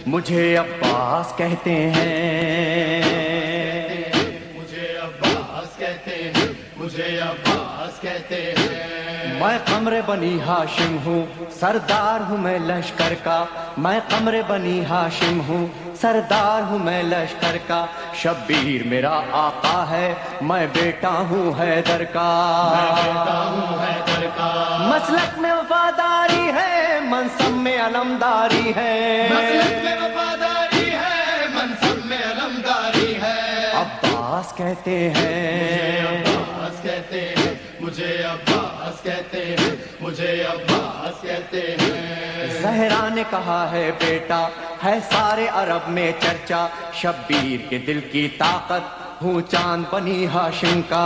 مجھے عباس کہتے ہیں، مجھے عباس کہتے ہیں، مجھے عباس کہتے ہیں۔ میں قمر بنی ہاشم ہوں، سردار ہوں میں لشکر کا، میں قمر بنی ہاشم ہوں، سردار ہوں میں لشکر کا، شبیر میرا آقا ہے، میں بیٹا ہوں حیدر کا، میں بیٹا ہوں حیدر کا، مسلک میں وفاداری ہے، منصب میں علمداری ہے، مسلک میں وفاداری ہے، منصب میں علمداری ہے۔ عباس کہتے ہیں، عباس کہتے ہیں، مجھے عباس کہتے ہیں، مجھے عباس کہتے ہیں۔ زہرا نے کہا ہے بیٹا ہے سارے عرب میں چرچا، شبیر کے دل کی طاقت ہوں چاند بنی ہاشم کا،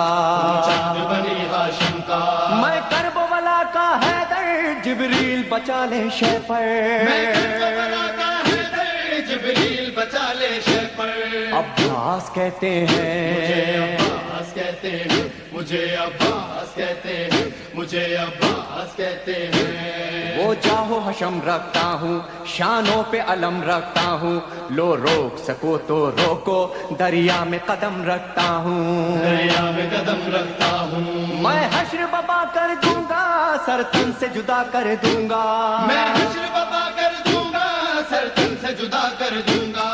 چاند بنی ہاشم کا، میں کرب ولا کا حیدر، جبریل بچا لے شے پر، میں کربلا کا حیدر، جبریل بچا لے شے پر۔ عباس کہتے مجھے ہیں، عباس کہتے ہیں، مجھے عباس کہتے ہیں، مجھے عباس کہتے ہیں۔ وہ جاہو حشم رکھتا ہوں، شانوں پہ علم رکھتا ہوں، لو روک سکو تو روکو، دریا میں قدم رکھتا ہوں، دریا میں قدم رکھتا ہوں، میں حشر ببا کر دوں گا، سر تن سے جدا کر دوں گا، میں حشر بابا کر دوں گا، سر تن سے جدا کر دوں گا۔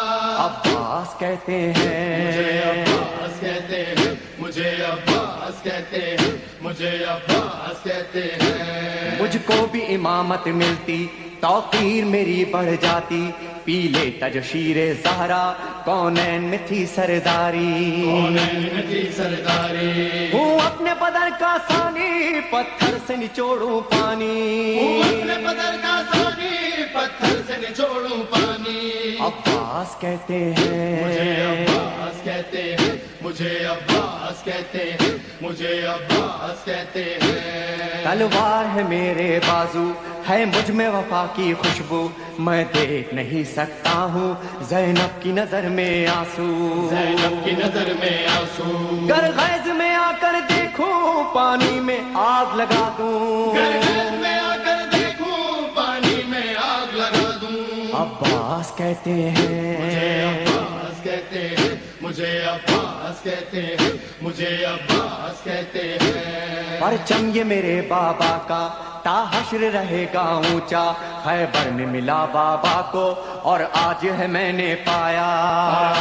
عباس کہتے مجھے ہیں، عباس کہتے ہیں، مجھے عباس کہتے ہیں، مجھے عباس کہتے ہیں۔ مجھ کو بھی امامت ملتی، توقیر میری بڑھ جاتی، پیلے تج شیر زہرا، کونین میں تھی سرداری، کونین میں تھی سرداری، ہوں اپنے بدر کا ثانی، پتھر سے نچوڑوں پانی، اپنے بدر کا ثانی، پتھر سے نچوڑوں پانی۔ عباس کہتے مجھے ہیں، عباس کہتے ہیں، مجھے عباس کہتے ہیں، مجھے عباس کہتے ہیں۔ تلوار ہے میرے بازو، ہے مجھ میں وفا کی خوشبو، میں دیکھ نہیں سکتا ہوں زینب کی نظر میں آنسو، زینب کی نظر میں آنسو، گر غیظ میں آ کر دیکھوں پانی میں آگ لگا دوں، گرگز میں آ کر دیکھوں پانی میں آگ لگا دوں۔ عباس کہتے مجھے ہیں، عباس کہتے ہیں، مجھے عباس کہتے ہیں، مجھے عباس کہتے ہیں۔ پرچم یہ میرے بابا کا تا حشر رہے گا اونچا، خیبر میں ملا بابا کو اور آج ہے میں نے پایا،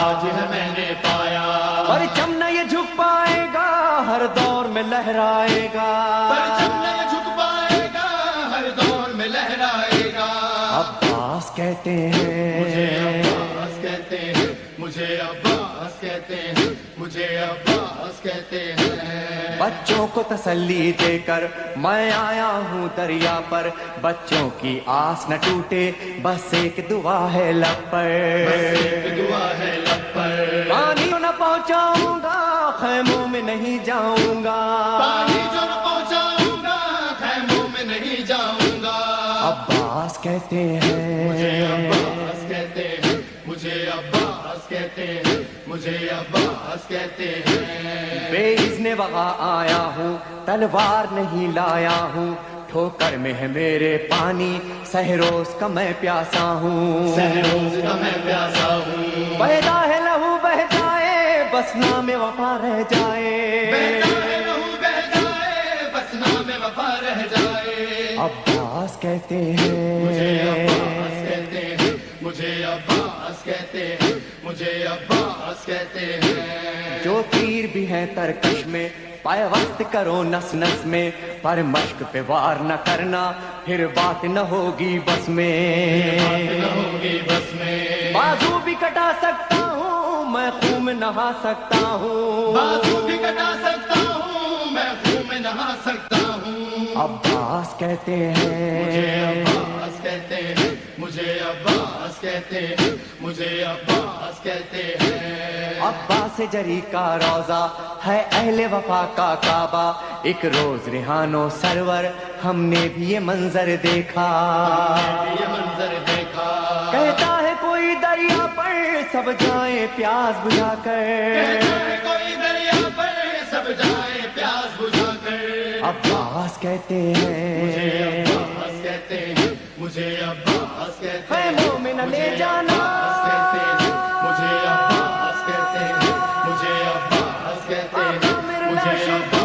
آج ہے میں نے پایا، پرچم نہ یہ جھک پائے گا، ہر دور میں لہرائے گا، پرچم نہیں جھک پائے گا، ہر دور میں لہرائے گا۔ عباس کہتے مجھے ہیں، عباس کہتے ہیں، مجھے عباس کہتے ہیں، مجھے عباس کہتے ہیں۔ بچوں کو تسلی دے کر میں آیا ہوں دریا پر، بچوں کی آس نہ ٹوٹے، بس ایک دعا ہے لب پر، بس ایک دعا ہے لب پر، پانی نہ پہنچاؤں گا، خیموں میں نہیں جاؤں گا، پانی جو نہ پہنچاؤں گا، خیموں میں نہیں جاؤں گا۔ عباس کہتے مجھے ہیں، عباس کہتے ہیں، مجھے عباس کہتے ہیں، مجھے عباس کہتے ہیں۔ بے اذن وغا آیا ہوں، تلوار نہیں لایا ہوں، ٹھوکر میں ہے میرے پانی، سہروز کا میں پیاسا ہوں، سہروز کا میں پیاسا ہوں، بہتا ہے لہو بہ جائے، بس نام وفا رہ جائے، بہتا ہے لہو بہ جائے، بس نام وفا رہ جائے۔ عباس کہتے مجھے عباس ہیں، کہتے ہیں، مجھے عباس کہتے ہیں، مجھے عباس کہتے ہیں۔ جو تیر بھی ہیں ترکش میں، پائے وقت کرو نس نس میں، پر مشق پہ وار نہ کرنا، پھر بات نہ ہوگی بس میں، بات نہ ہوگی بس میں، بازو بھی کٹا سکتا ہوں میں، خون میں نہا سکتا ہوں، بازو بھی کٹا سکتا ہوں میں، خون میں نہا سکتا ہوں۔ عباس کہتے مجھے ہیں، عباس کہتے ہیں، مجھے عباس کہتے ہیں، مجھے عباس کہتے ہیں۔ عباس جری کا روزہ ہے اہل وفا کا کعبہ، ایک روز ریحانو سرور ہم نے بھی یہ منظر دیکھا، یہ منظر دیکھا، کہتا ہے کوئی دریا پر سب جائیں پیاس بجھا کر، کہتا ہے کوئی دریا پر سب جائے پیاس بجھا کر۔ عباس کہتے مجھے ہیں، عباس کہتے ہیں، مجھے عباس کہتے اے ہیں مومن لے جانا مجھے عباس کہتے ہیں مجھے عباس کہتے ہیں آقا میرے مجھے لاشوں عباس